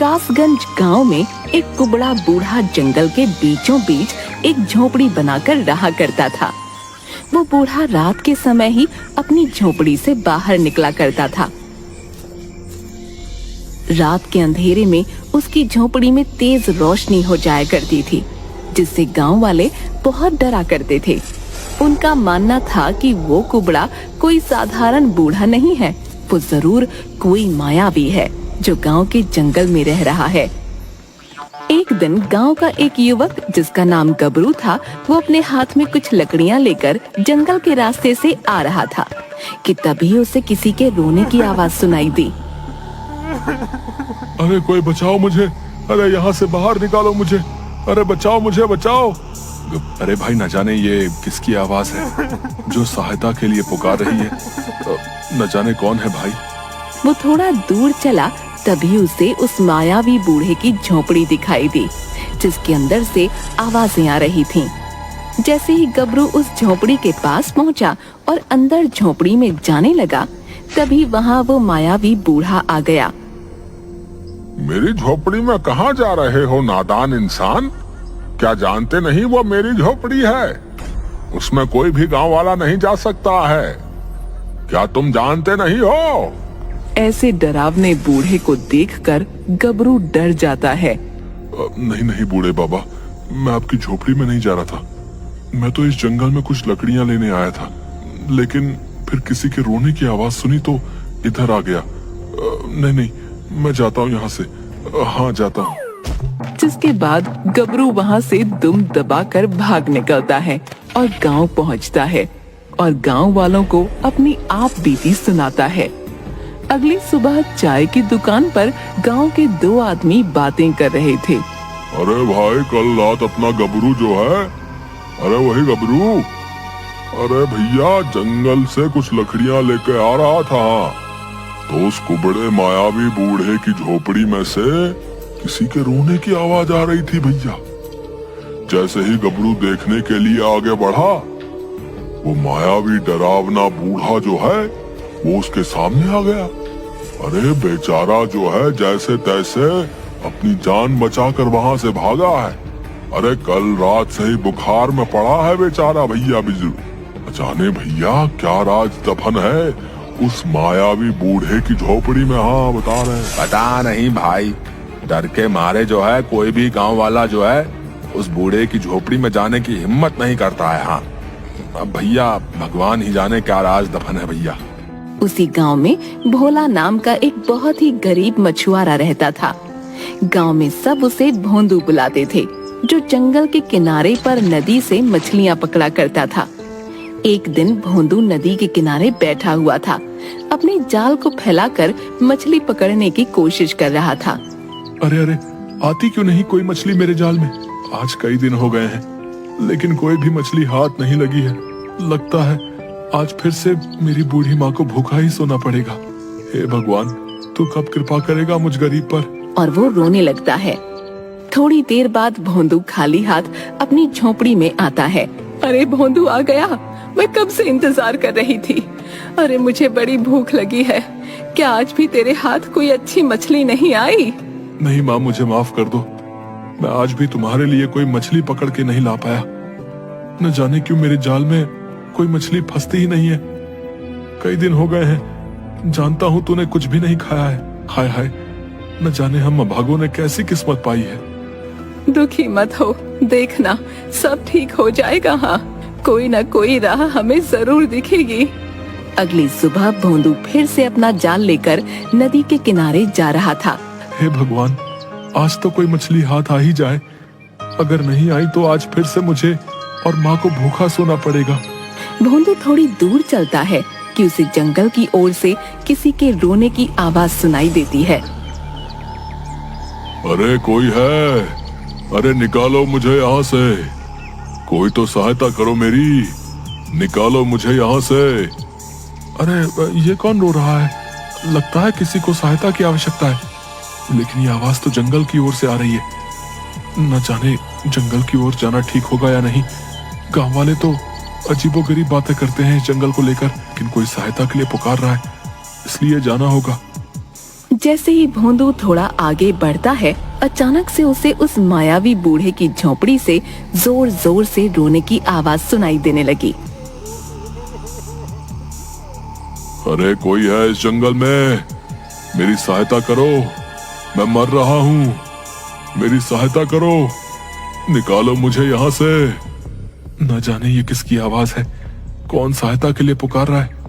कासगंज गांव में एक कुबड़ा बूढ़ा जंगल के बीचों बीच एक झोपड़ी बनाकर रहा करता था। वो बूढ़ा रात के समय ही अपनी झोपड़ी से बाहर निकला करता था। रात के अंधेरे में उसकी झोपड़ी में तेज रोशनी हो जाया करती थी, जिससे गांव वाले बहुत डरा करते थे। उनका मानना था कि वो कुबड़ा कोई साधारण बूढ़ा नहीं है, वो जरूर कोई मायावी है जो गांव के जंगल में रह रहा है। एक दिन गांव का एक युवक जिसका नाम गबरू था, वो अपने हाथ में कुछ लकड़ियां लेकर जंगल के रास्ते से आ रहा था कि तभी उसे किसी के रोने की आवाज सुनाई दी। अरे कोई बचाओ मुझे, अरे यहाँ से बाहर निकालो मुझे, अरे बचाओ मुझे, बचाओ। अरे भाई, न जाने ये किसकी आवाज है जो सहायता के लिए पुकार रही है, न जाने कौन है भाई। वो थोड़ा दूर चला, तभी उसे उस मायावी बूढ़े की झोपड़ी दिखाई दी, जिसके अंदर से आवाजें आ रही थीं। जैसे ही गबरू उस झोपड़ी के पास पहुंचा और अंदर झोपड़ी में जाने लगा, तभी वहाँ वो मायावी बूढ़ा आ गया। मेरी झोपड़ी में कहाँ जा रहे हो नादान इंसान? क्या जानते नहीं वो मेरी झोपड़ी है? उसमें कोई भी गांव वाला नहीं जा सकता है। क्या तुम जानते नहीं हो? ऐसे डरावने बूढ़े को देखकर गबरू डर जाता है। नहीं नहीं बूढ़े बाबा, मैं आपकी झोपड़ी में नहीं जा रहा था। मैं तो इस जंगल में कुछ लकड़ियां लेने आया था, लेकिन फिर किसी के रोने की आवाज सुनी तो इधर आ गया। नहीं नहीं, मैं जाता हूँ यहाँ से। हाँ, जाता हूँ। जिसके बाद गबरू वहाँ से दुम दबाकर भाग निकलता है और गांव पहुँचता है और गांव वालों को अपनी आप बीती सुनाता है। अगली सुबह चाय की दुकान पर गांव के दो आदमी बातें कर रहे थे। अरे भाई, कल रात अपना गबरू जो है, अरे वही गबरू, अरे भैया जंगल से कुछ लकड़ियां लेके आ रहा था, तो उस कुबड़े मायावी बूढ़े की झोपड़ी में से किसी के रोने की आवाज आ रही थी भैया। जैसे ही गबरू देखने के लिए आगे बढ़ा, वो मायावी डरावना बूढ़ा जो है वो उसके सामने आ गया। अरे बेचारा जो है जैसे तैसे अपनी जान बचाकर वहां से भागा है। अरे कल रात से ही बुखार में पड़ा है बेचारा भैया बिजू। जाने भैया क्या राज दफन है उस मायावी बूढ़े की झोपड़ी में? हाँ, बता रहे हैं। पता नहीं भाई, डर के मारे जो है कोई भी गांव वाला जो है उस बूढ़े की झोपड़ी में जाने की हिम्मत नहीं करता है। हाँ, अब भैया भगवान ही जाने क्या राज दफन है भैया। उसी गांव में भोला नाम का एक बहुत ही गरीब मछुआरा रहता था। गांव में सब उसे भोंदू बुलाते थे, जो जंगल के किनारे पर नदी से मछलियां पकड़ा करता था। एक दिन भोंदू नदी के किनारे बैठा हुआ था, अपने जाल को फैलाकर मछली पकड़ने की कोशिश कर रहा था। अरे अरे, आती क्यों नहीं कोई मछली मेरे जाल में? आज कई दिन हो गए हैं, लेकिन कोई भी मछली हाथ नहीं लगी है। लगता है आज फिर से मेरी बूढ़ी माँ को भूखा ही सोना पड़ेगा। हे भगवान, तू कब कृपा करेगा मुझ गरीब पर? और वो रोने लगता है। थोड़ी देर बाद भोंदू खाली हाथ अपनी झोपड़ी में आता है। अरे भोंदू आ गया, मैं कब से इंतजार कर रही थी। अरे मुझे बड़ी भूख लगी है, क्या आज भी तेरे हाथ कोई अच्छी मछली नहीं आई? नहीं माँ, मुझे माफ कर दो, मैं आज भी तुम्हारे लिए कोई मछली पकड़ के नहीं ला पाया। न जाने क्यों मेरे जाल में कोई मछली फंसती ही नहीं है। कई दिन हो गए हैं, जानता हूँ तूने कुछ भी नहीं खाया है। हाय हाय, न जाने हम अभागों ने कैसी किस्मत पाई है। दुखी मत हो, देखना सब ठीक हो जाएगा। हाँ, कोई न कोई राह हमें जरूर दिखेगी। अगली सुबह भोंदू फिर से अपना जाल लेकर नदी के किनारे जा रहा था। हे भगवान, आज तो कोई मछली हाथ आ ही जाए। अगर नहीं आई तो आज फिर से मुझे और माँ को भूखा सोना पड़ेगा। भोंदू थोड़ी दूर चलता है कि उसे जंगल की ओर से किसी के रोने की आवाज सुनाई देती है। अरे कोई है? अरे निकालो मुझे यहाँ से, कोई तो सहायता करो मेरी, निकालो मुझे यहाँ से। अरे ये कौन रो रहा है? लगता है किसी को सहायता की आवश्यकता है, लेकिन ये आवाज तो जंगल की ओर से आ रही है। न जाने जंगल की ओर जाना ठीक होगा या नहीं। गांव वाले तो अजीबोगरीब बातें करते हैं इस जंगल को लेकर, लेकिन कोई सहायता के लिए पुकार रहा है, इसलिए जाना होगा। जैसे ही भोंदू थोड़ा आगे बढ़ता है, अचानक से उसे उस मायावी बूढ़े की झोपड़ी से जोर जोर से रोने की आवाज सुनाई देने लगी। अरे कोई है इस जंगल में? मेरी सहायता करो, मैं मर रहा हूँ। मेरी सहायता करो, निकालो मुझे यहाँ से। न जाने ये किसकी आवाज है, कौन सहायता के लिए पुकार रहा है।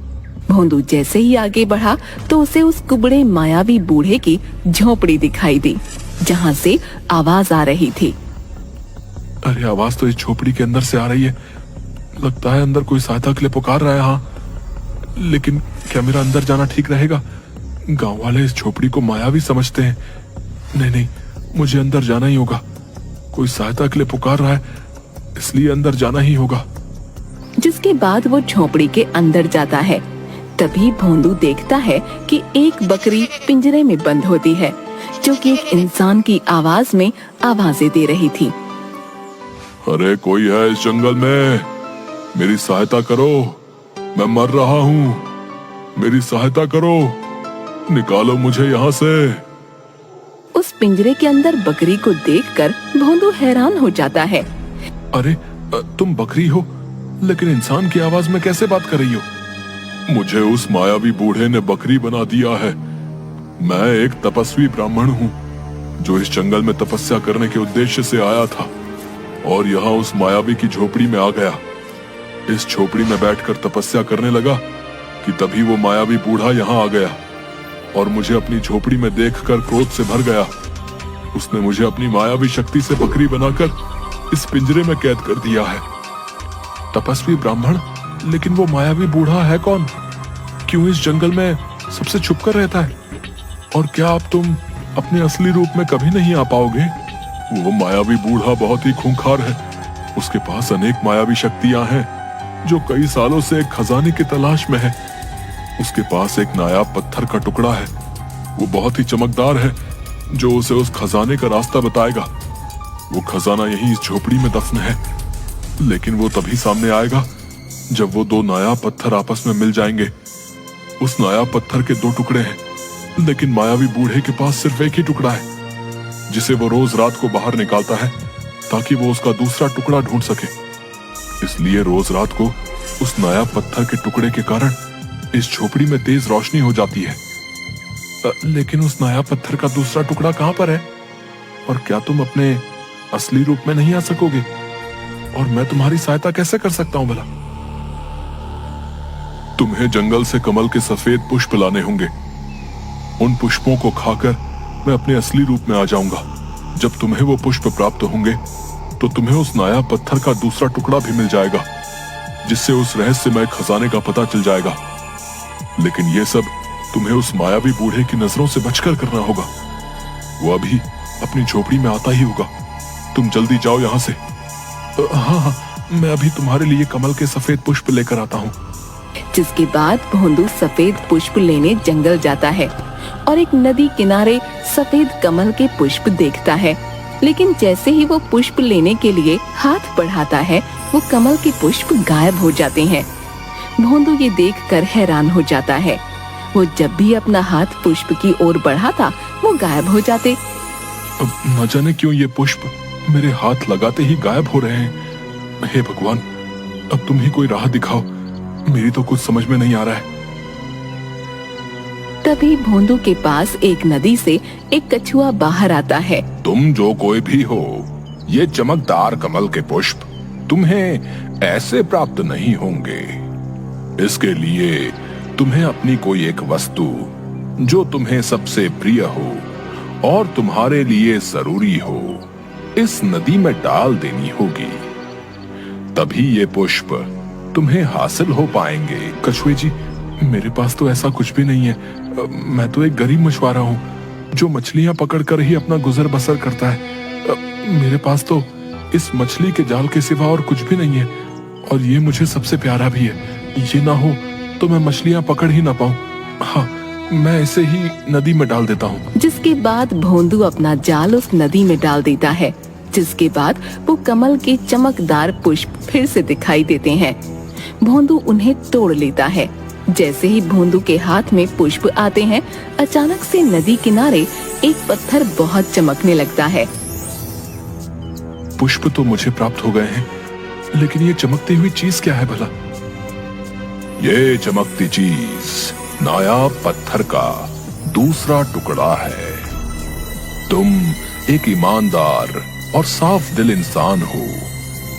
भोंदू जैसे ही आगे बढ़ा तो उसे उस कुबड़े मायावी बूढ़े की झोपड़ी दिखाई दी, जहाँ से आवाज आ रही थी। अरे आवाज तो इस झोपड़ी के अंदर से आ रही है। लगता है अंदर कोई सहायता के लिए पुकार रहा है। हाँ, लेकिन क्या मेरा अंदर जाना ठीक रहेगा? गांव वाले इस झोपड़ी को मायावी समझते हैं। नहीं नहीं, मुझे अंदर जाना ही होगा। कोई सहायता के लिए पुकार रहा है, इसलिए अंदर जाना ही होगा। जिसके बाद वो झोपड़ी के अंदर जाता है। तभी भोंदू देखता है कि एक बकरी पिंजरे में बंद होती है, जो कि एक इंसान की आवाज में आवाजें दे रही थी। अरे कोई है इस जंगल में? मेरी सहायता करो, मैं मर रहा हूँ। मेरी सहायता करो, निकालो मुझे यहाँ से। उस पिंजरे के अंदर बकरी को देखकर भोंदू हैरान हो जाता है। अरे तुम बकरी हो, लेकिन इंसान की आवाज में कैसे बात कर रही हो? मुझे उस मायावी बूढ़े ने बकरी बना दिया है। मैं एक तपस्वी ब्राह्मण हूँ, जो इस जंगल में तपस्या करने के उद्देश्य से आया था और यहाँ उस मायावी की झोपड़ी में आ गया। इस झोपड़ी में बैठकर तपस्या करने लगा कि तभी वो मायावी बूढ़ा यहाँ आ गया और मुझे अपनी झोपड़ी में देखकर क्रोध से भर गया। उसने मुझे अपनी मायावी शक्ति से बकरी बनाकर इस पिंजरे में कैद कर दिया है। तपस्वी ब्राह्मण, लेकिन वो मायावी बूढ़ा है कौन? क्यों इस जंगल में सबसे छुपकर रहता है? और क्या अब तुम अपने असली रूप में कभी नहीं आ पाओगे? वो मायावी बूढ़ा बहुत ही खूंखार है। उसके पास अनेक मायावी शक्तियां हैं, जो कई सालों से एक खजाने की तलाश में है। उसके पास एक नायाब पत्थर का टुकड़ा है, वो बहुत ही चमकदार है, जो उसे उस खजाने का रास्ता बताएगा। वो खजाना यहीं इस झोपड़ी में दफन है, लेकिन वो तभी सामने आएगा जब वो दो नायाब पत्थर आपस में मिल जाएंगे। उस नायाब पत्थर के दो टुकड़े हैं, लेकिन मायावी बूढ़े के पास सिर्फ एक ही टुकड़ा है, जिसे वो रोज रात को बाहर निकालता है ताकि वो उसका दूसरा टुकड़ा ढूंढ सके। इसलिए रोज रात को उस नायाब पत्थर के टुकड़े के कारण इस झोपड़ी में तेज रोशनी हो जाती है। लेकिन उस नायाब पत्थर का दूसरा टुकड़ा कहाँ पर है? और क्या तुम अपने असली रूप में नहीं आ सकोगे? और मैं तुम्हारी सहायता कैसे कर सकता हूँ भला? तुम्हें जंगल से कमल के सफेद पुष्प लाने होंगे। उन पुष्पों को खाकर मैं अपने असली रूप में आ जाऊंगा। जब तुम्हें वो पुष्प प्राप्त होंगे तो तुम्हें उस नायाब पत्थर का दूसरा टुकड़ा भी मिल जाएगा, जिससे उस रहस्यमय खजाने का पता चल जाएगा। लेकिन ये सब तुम्हें उस मायावी बूढ़े की नजरों से बचकर करना होगा। वो अभी अपनी झोपड़ी में आता ही होगा। तुम जल्दी जाओ यहाँ से। हाँ, मैं अभी तुम्हारे लिए कमल के सफेद पुष्प लेकर आता हूँ। जिसके बाद भोंदू सफेद पुष्प लेने जंगल जाता है और एक नदी किनारे सफेद कमल के पुष्प देखता है। लेकिन जैसे ही वो पुष्प लेने के लिए हाथ बढ़ाता है, वो कमल के पुष्प गायब हो जाते हैं। भोंदू ये देखकर हैरान हो जाता है। वो जब भी अपना हाथ पुष्प की ओर बढ़ाता, वो गायब हो जाते। अब न जाने क्यों ये पुष्प मेरे हाथ लगाते ही गायब हो रहे हैं। हे भगवान, अब तुम ही कोई राह दिखाओ, मेरी तो कुछ समझ में नहीं आ रहा है। तभी भोंदू के पास एक नदी से एक कछुआ बाहर आता है। तुम जो कोई भी हो, ये चमकदार कमल के पुष्प तुम्हें ऐसे प्राप्त नहीं होंगे। इसके लिए तुम्हें अपनी कोई एक वस्तु जो तुम्हें सबसे प्रिय हो और तुम्हारे लिए जरूरी हो, इस नदी में डाल देनी होगी। तभी ये पुष्प तुम्हें हासिल हो पाएंगे। कछुए जी, मेरे पास तो ऐसा कुछ भी नहीं है। मैं तो एक गरीब मछुआरा हूँ, जो मछलियाँ पकड़कर ही अपना गुजर बसर करता है। मेरे पास तो इस मछली के जाल के सिवा और कुछ भी नहीं है, और ये मुझे सबसे प्यारा भी है। ये ना हो तो मैं मछलियाँ पकड़ ही ना पाऊँ। हाँ, मैं इसे ही नदी में डाल देता हूँ। जिसके बाद भोंदू अपना जाल उस नदी में डाल देता है। जिसके बाद वो कमल के चमकदार पुष्प फिर से दिखाई देते हैं। भोंदू उन्हें तोड़ लेता है जैसे ही भोंदू के हाथ में पुष्प आते हैं, अचानक से नदी किनारे एक पत्थर बहुत चमकने लगता है। पुष्प तो मुझे प्राप्त हो गए हैं, लेकिन ये चमकती हुई चीज क्या है भला? ये चमकती चीज नायाब पत्थर का दूसरा टुकड़ा है। तुम एक ईमानदार और साफ दिल इंसान हो,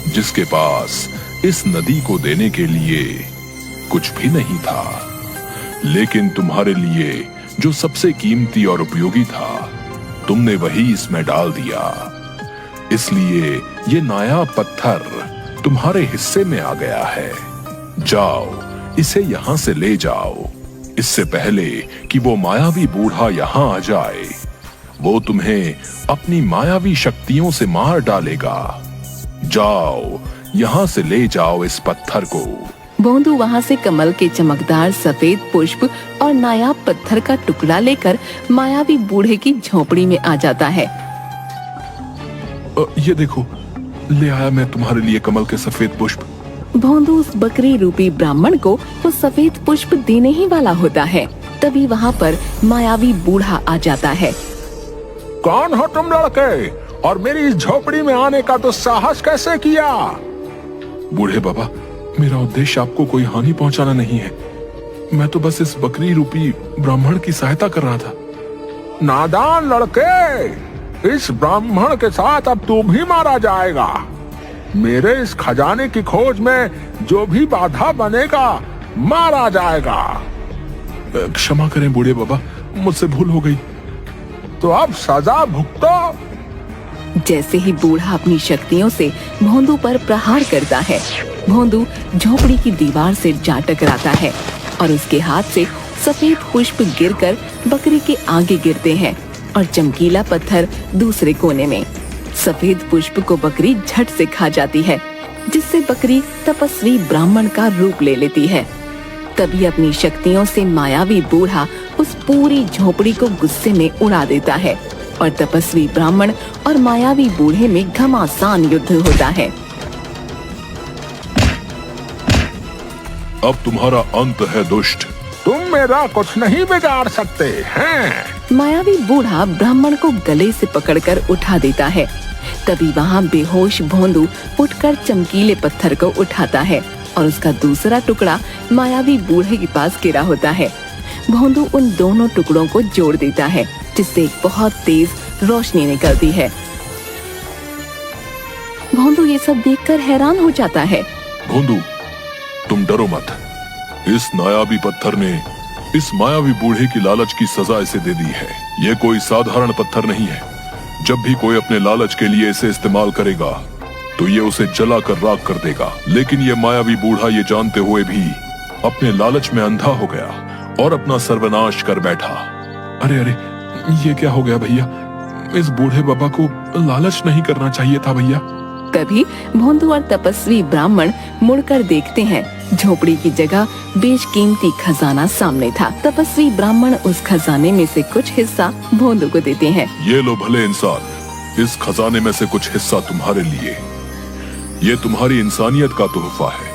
जिसके पास इस नदी को देने के लिए कुछ भी नहीं था, लेकिन तुम्हारे लिए जो सबसे कीमती और उपयोगी था, तुमने वही इसमें डाल दिया। इसलिए ये नायाब पत्थर तुम्हारे हिस्से में आ गया है। जाओ, इसे यहां से ले जाओ, इससे पहले कि वो मायावी बूढ़ा यहां आ जाए। वो तुम्हें अपनी मायावी शक्तियों से मार डालेगा। जाओ, यहां से ले जाओ इस पत्थर को। भोंदू वहां से कमल के चमकदार सफेद पुष्प और नायाब पत्थर का टुकड़ा लेकर मायावी बूढ़े की झोपड़ी में आ जाता है। ये देखो, ले आया मैं तुम्हारे लिए कमल के सफेद पुष्प। भोंदू उस बकरी रूपी ब्राह्मण को वो सफेद पुष्प देने ही वाला होता है, तभी वहाँ पर मायावी बूढ़ा आ जाता है। कौन हो तुम लड़के, और मेरी इस झोपड़ी में आने का तो साहस कैसे किया? बूढ़े बाबा, मेरा उद्देश्य आपको कोई हानि पहुंचाना नहीं है। मैं तो बस इस बकरी रूपी ब्राह्मण की सहायता कर रहा था। नादान लड़के, इस ब्राह्मण के साथ अब तू भी मारा जाएगा। मेरे इस खजाने की खोज में जो भी बाधा बनेगा, मारा जाएगा। क्षमा करें बूढ़े बाबा, मुझसे भूल हो गई। तो अब सजा भुगतो। जैसे ही बूढ़ा अपनी शक्तियों से भोंदू पर प्रहार करता है, भोंदू झोपड़ी की दीवार से जा टकराता है और उसके हाथ से सफेद पुष्प गिरकर बकरी के आगे गिरते हैं और चमकीला पत्थर दूसरे कोने में। सफेद पुष्प को बकरी झट से खा जाती है, जिससे बकरी तपस्वी ब्राह्मण का रूप ले लेती है। तभी अपनी शक्तियों से मायावी बूढ़ा उस पूरी झोपड़ी को गुस्से में उड़ा देता है और तपस्वी ब्राह्मण और मायावी बूढ़े में घमासान युद्ध होता है। अब तुम्हारा अंत है दुष्ट, तुम मेरा कुछ नहीं बिगाड़ सकते हैं। मायावी बूढ़ा ब्राह्मण को गले से पकड़कर उठा देता है। तभी वहाँ बेहोश भोंदू उठकर चमकीले पत्थर को उठाता है और उसका दूसरा टुकड़ा मायावी बूढ़े के पास गिरा होता है। भोंदू उन दोनों टुकड़ों को जोड़ देता है, जिससे एक बहुत तेज रोशनी निकलती है। भोंदू ये सब देखकर हैरान हो जाता है। भोंदू, तुम डरो मत। इस नायाबी पत्थर ने इस मायावी बूढ़े की लालच की सजा इसे दे दी है। ये कोई साधारण पत्थर नहीं है। जब भी कोई अपने लालच के लिए इसे इस्तेमाल करेगा, तो ये उसे जला कर राख कर देगा। लेकिन ये मायावी बूढ़ा ये जानते हुए भी अपने लालच में अंधा हो गया और अपना सर्वनाश कर बैठा। अरे अरे, ये क्या हो गया भैया? इस बूढ़े बाबा को लालच नहीं करना चाहिए था भैया। तभी भोंदू और तपस्वी ब्राह्मण मुड़कर देखते हैं, झोपड़ी की जगह बेशकीमती खजाना सामने था। तपस्वी ब्राह्मण उस खजाने में से कुछ हिस्सा भोंदू को देते हैं। ये लो भले इंसान, इस खजाने में से कुछ हिस्सा तुम्हारे लिए। ये तुम्हारी इंसानियत का तोहफा है।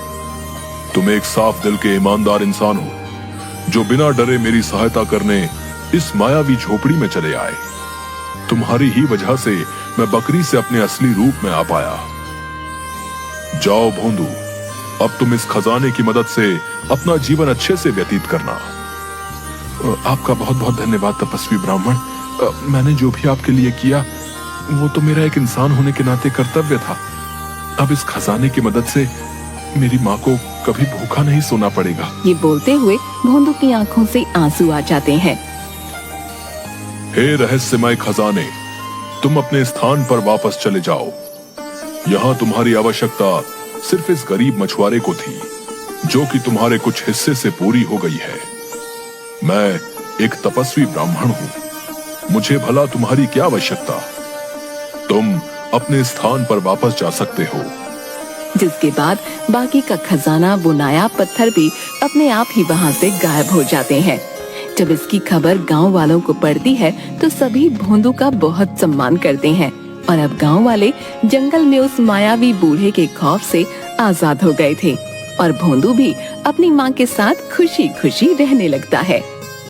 तुम एक साफ दिल के ईमानदार इंसान हो, जो बिना डरे मेरी सहायता करने इस मायावी झोपड़ी में चले आए। तुम्हारी ही वजह से मैं बकरी से अपने असली रूप में आ पाया। जाओ भोंदू, अब तुम इस खजाने की मदद से अपना जीवन अच्छे से व्यतीत करना। आपका बहुत बहुत धन्यवाद तपस्वी ब्राह्मण। मैंने जो भी आपके लिए किया, वो तो मेरा एक इंसान होने के नाते कर्तव्य था। अब इस खजाने की मदद से मेरी माँ को कभी भूखा नहीं सोना पड़ेगा। ये बोलते हुए भोंदू की आंखों से आंसू आ जाते हैं। हे रहस्यमय खजाने, तुम अपने स्थान पर वापस चले जाओ। यहाँ तुम्हारी आवश्यकता सिर्फ इस गरीब मछुआरे को थी, जो कि तुम्हारे कुछ हिस्से से पूरी हो गई है। मैं एक तपस्वी ब्राह्मण हूँ, मुझे भला तुम्हारी क्या आवश्यकता? तुम अपने स्थान पर वापस जा सकते हो। जिसके बाद बाकी का खजाना, वो नायाब पत्थर भी अपने आप ही वहाँ से गायब हो जाते हैं। जब इसकी खबर गांव वालों को पड़ती है, तो सभी भोंदू का बहुत सम्मान करते हैं और अब गांव वाले जंगल में उस मायावी बूढ़े के खौफ से आजाद हो गए थे। और भोंदू भी अपनी माँ के साथ खुशी खुशी रहने लगता है।